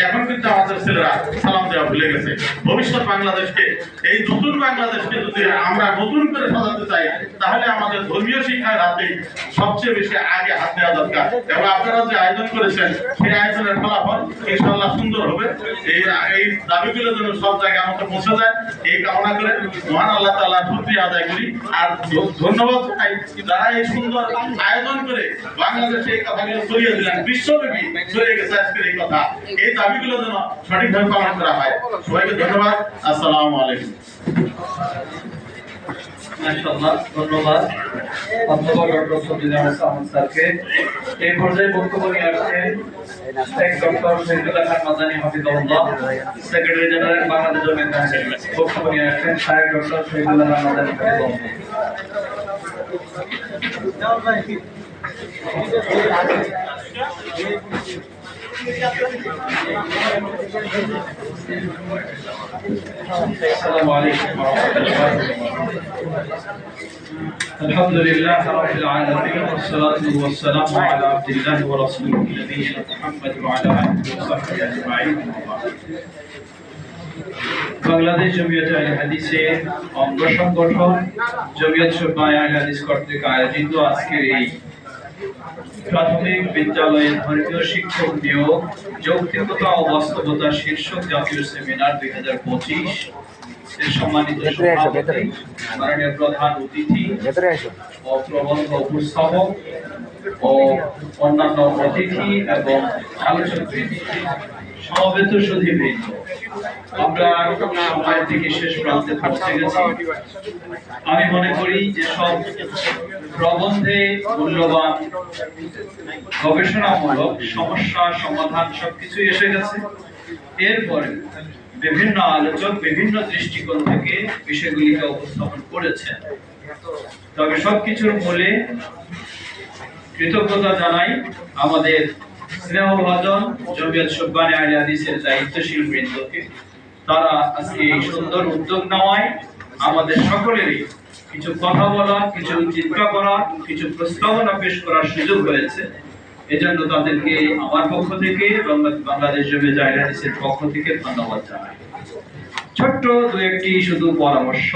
এখন কিন্তু আমাদের ছেলেরা সালাম দেওয়া ভুলে গেছে। ভবিষ্যৎ বাংলাদেশকে, এই নতুন বাংলাদেশকে যদি আমরা নতুন করে সাজাতে চাই, তাহলে আমাদের ধর্মীয় শিক্ষার হাতে সবচেয়ে বেশি আগে হাত দেওয়া দরকার। এবং আপনারা যে আয়োজন করেছেন, সেই আয়োজনের ফলাফল ইনশাআল্লাহ সুন্দর হবে। এই দাবিগুলো যেন সব জায়গায় আমাকে পৌঁছে যায়, এই কামনা করে মহান আল্লাহ তাআলা শুকরিয়া আদায় করি। আর ধন্যবাদ জানাই যারা এই সুন্দর আয়োজন করে বাংলাদেশে এই কথাগুলো ছড়িয়ে দিলেন, বিশ্বব্যাপী ছড়িয়ে গেছে আজকের এই কথা। এই দাবিগুলো যেন সঠিকভাবে পালন করা হয়। সবাইকে ধন্যবাদ। আসসালামু আলাইকুম। মাশাআল্লাহ, ধন্যবাদ অধ্যাপক ডক্টর সফিজুল আহমদ স্যারকে। এই পর্যায়ে বক্তব্য নিয়ে আসছেন ডক্টর শহীদুল্লাহ খান মাদানী হাফিজাহুল্লাহ, secretary general Bangladesh Jamiat council. বক্তব্য নিয়ে আসছেন সাহেব ডক্টর শহীদুল্লাহ খান মাদানী হাফিজাহুল্লাহ। السلام عليكم ورحمة الله وبركاته. الحمد لله رب العالمين والصلاة والسلام على عبد الله ورسوله نبينا محمد وعلى آله وصحبه أجمعين. বাংলাদেশ জমিয়ত আহলে হাদিসের অঙ্গ সংগঠন জমিয়ত শুরবায়ে আহলে হাদিস কর্তৃক আয়োজিত আজকের এই প্রাথমিক বিদ্যালয়ে ধর্মীয় শিক্ষক নিয়োগ যৌক্তিকতা ও বাস্তবতা শীর্ষক জাতীয় সেমিনার 2025 এর সম্মানিত সভাপতি, মাননীয় প্রধান অতিথি ও প্রবন্ধ উপস্থাপক ও অন্যান্য অতিথি এবং আলোচকবৃন্দ, সমবেত সুধীবৃন্দ, আমরা সময়ের দিকে শেষ প্রান্তে পৌঁছে গেছি। আমি মনে করি যে সব প্রবন্ধে মূল্যবান গবেষণামূলক সমস্যা সমাধান সবকিছুই এসে গেছে। এরপরে বিভিন্ন আলোচক বিভিন্ন দৃষ্টিকোণ থেকে বিষয়গুলিকে উপস্থাপন করেছেন। তবে সবকিছুর মূলে কৃতজ্ঞতা জানাই আমাদের স্নেহভাজন জমিয়ত শুরবায়ে আহলে হাদিসের দায়িত্বশীল বৃন্দকে। তারা আজকে এই সুন্দর উদ্যোগ নেওয়ায় আমাদের সকলেরই কিছু কথা বলা, কিছু চিন্তা করা, কিছু প্রস্তাবনা পেশ করার সুযোগ হয়েছে। এজন্য তাদেরকে আমার পক্ষ থেকে বাংলাদেশ জমিয়ত আহলে হাদিসের পক্ষ থেকে ধন্যবাদ জানাই। ছোট্ট দু একটি শুধু পরামর্শ,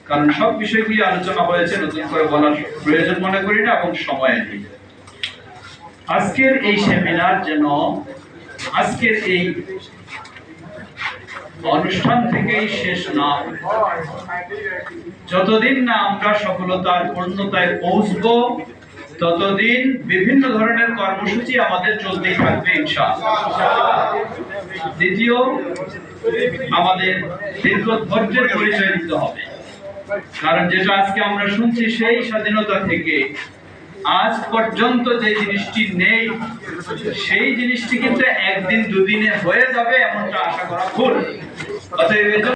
কারণ সব বিষয়গুলি আলোচনা হয়েছে, নতুন করে বলার প্রয়োজন মনে করি না এবং সময় নেই। আজকের এই সেমিনার যেন আজকের এই অনুষ্ঠান থেকেই শেষ না, যতদিন না আমরা সফলতার পূর্ণতায় পৌঁছবো ততদিন বিভিন্ন ধরনের কর্মসূচি আমাদের চলতেই থাকবে ইনশাআল্লাহ। দ্বিতীয়, আমাদের দীর্ঘ ধৈর্যের পরিচয় দিতে হবে, কারণ যেটা আজকে আমরা শুনছি সেই স্বাধীনতা থেকে আজ পর্যন্ত যে জিনিসটি নেই, সেই জিনিসটি কিন্তু একদিন দুদিনে হয়ে যাবে এমনটা আশা করা ভুল। অতএব